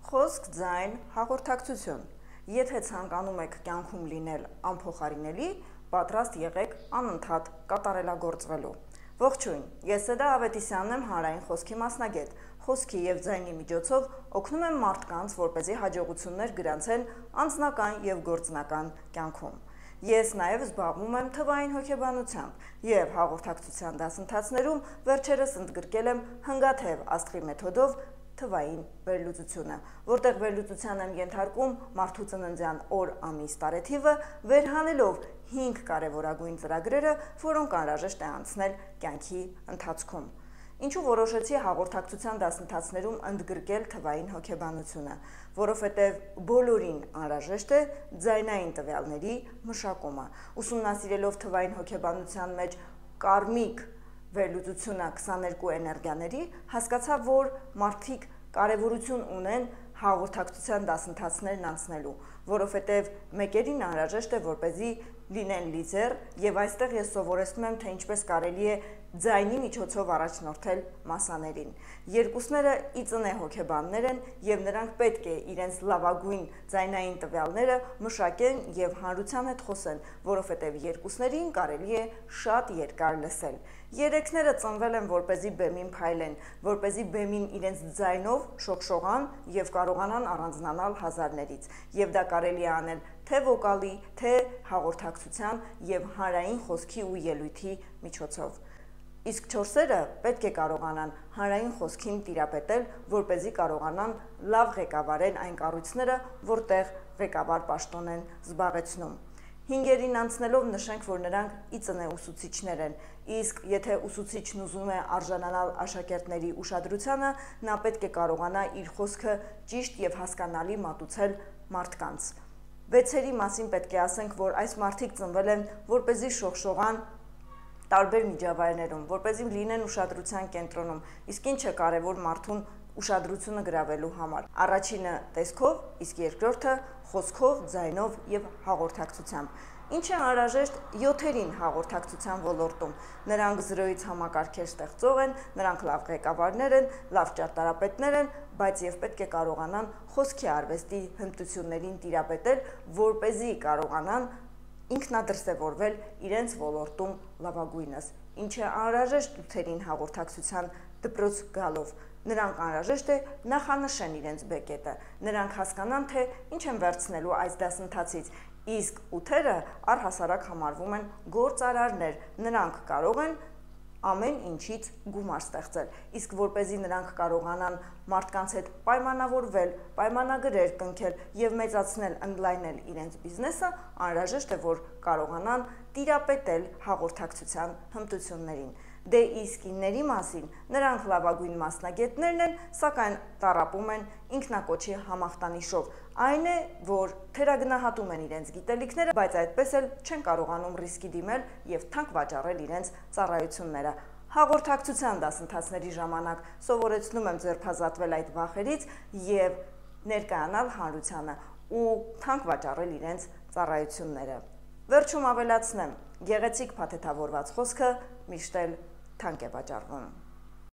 Խոսք, ձայն, հաղորդակցություն։ Եթե ցանկանում եք կյանքում լինել անփոխարինելի, պատրաստ եղեք անընդհատ կատարելագործվելու։ Ողջույն, ես Սեդա Ավետիսյանն եմ, հանրային խոսքի մասնագետ։ Խոսքի եւ ձայնի միջոցով օգնում եմ մարդկանց, որպեսզի հաջողություններ գրանցեն անձնական եւ գործնական կյանքում։ Ես նաև զբաղվում եմ թվային հոգեբանությամբ եւ հաղորդակցության դասընթացներում վերջերս ընդգրկել եմ հնգաթև աստղի մեթոդով թվային վերլուծությունը, որտեղ վերլուծության եմ ենթարկում մարդու ծննդյան օր, ամիս, տարեթիվը, վերհանելով 5 կարևորագույն ծրագրերը, որոնք անհրաժեշտ է անցնել կյանքի ընթացքում։ Ինչու որոշեցի հաղորդակցության դասընթացներում ընդգրկել թվային հոգեբանությունը, որովհետև բոլորին անհրաժեշտ է ձայնային տվյալների մշակումը։ Ուսումնասիրելով թվային հոգեբանության մեջ կարմիկ վերլուծությունը 22 էներգիաների, հասկացա, որ մարդիկ կարևորություն ունեն հաղորդակցության դասընթացներն անցնելու, որովհետև մեկերին անհրաժեշտ է, որպեսզի լինեն լիդեր, եւ այստեղ ես սովորեցնում եմ, թե ինչպես կարելի է ձայնի միջոցով առաջնորդել մասաներին։ Երկուսները ի ծնե հոգեբաններ են եւ նրանք պետք է իրենց լավագույն ձայնային տվյալները մշակեն եւ հանրության հետ խոսեն, որովհետեւ երկուսներին կարելի է շատ երկար լսել։ Երեքները ծնվել են, որպեսզի բեմին փայլեն, որպեսզի բեմին իրենց ձայնով շողշողան եւ կարողանան առանձնանալ հազարներից։ Եվ դա կարելի է անել թե վոկալի, թե հաղորդակցության եւ հանրային խոսքի ու ելույթի միջոցով։ Իսկ չորսերը պետք է կարողանան հանրային խոսքին տիրապետել, որպեսզի կարողանան լավ ղեկավարեն այն կառույցները, որտեղ ղեկավար պաշտոն են զբաղեցնում։ 5-երին անցնելով նշենք, որ նրանք ի ծնե ուսուցիչներ են, իսկ եթե ուսուցիչն ուզում է արժանանալ աշակերտների ուշադրությանը, նա պետք է կարողանա իր խոսքը ճիշտ եւ հասկանալի մատուցել մարդկանց։ 6-երի մասին պետք է ասենք, որ այս մարդիկ ծնվել են, որպեսզի շողշողան տարբեր միջավայրներում, որպեսզի լինեն ուշադրության կենտրոնում, իսկ ինչ է կարևոր մարդուն ուշադրությունը գրավելու համար։ Առաջինը տեսքով, իսկ երկրորդը խոսքով, ձայնով եւ հաղորդակցությամբ։ Ինչ է անհրաժեշտ 7-երին հաղորդակցության ոլորտում։ Նրանք զրոյից համակարգեր ստեղծող են, նրանք լավ ղեկավարներ են, լավ ճարտարապետներ են, բայց եւ պետք է կարողանան խոսքի արվեստի հմտություններին տիրապետել, որպեսզի կարողանան ինքնադրսևորվել իրենց ոլորտում լավագույնս։ Ինչը անհրաժեշտ 8-երին հաղորդակցության դպրոց գալով։ Նրանք անհրաժեշտ է նախանշեն իրենց բեկետը, նրանք հասկանան, թե ինչ են վերցնելու այս դասընթացից, իսկ 8-երը առհասարակ համարվում են գործարարներ, նրանք կարող են ամեն ինչից գումար ստեղծել, իսկ որպեսզի նրանք կարողանան մարդկանց հետ պայմանավորվել, պայմանագրեր կնքել եւ մեծացնել, ընդլայնել իրենց բիզնեսը, անհրաժեշտ է, որ կարողանան տիրապետել հաղորդակցության հմտություններին։ Դե իսկ 9-երի մասին նրանք լավագույն մասնագետներն են, սակայն տառապում են ինքնակոչի համախտանիշով։ Այն է, որ թերագնահատում են իրենց գիտելիքները, բայց այդպես էլ չեն կարողանում ռիսկի դիմել եւ թանկ վաճառել իրենց ծառայությունները։ Հաղորդակցության դասընթացների ժամանակ սովորեցնում եմ ձերբազատվել այդ վախերից եւ ներկայանալ հանրությանը ու թանկ վաճառել իրենց ծառայությունները։ Վերջում ավելացնեմ, գեղեցիկ փաթեթավորված խոսքը միշտ էլ թանկ է վաճառվում։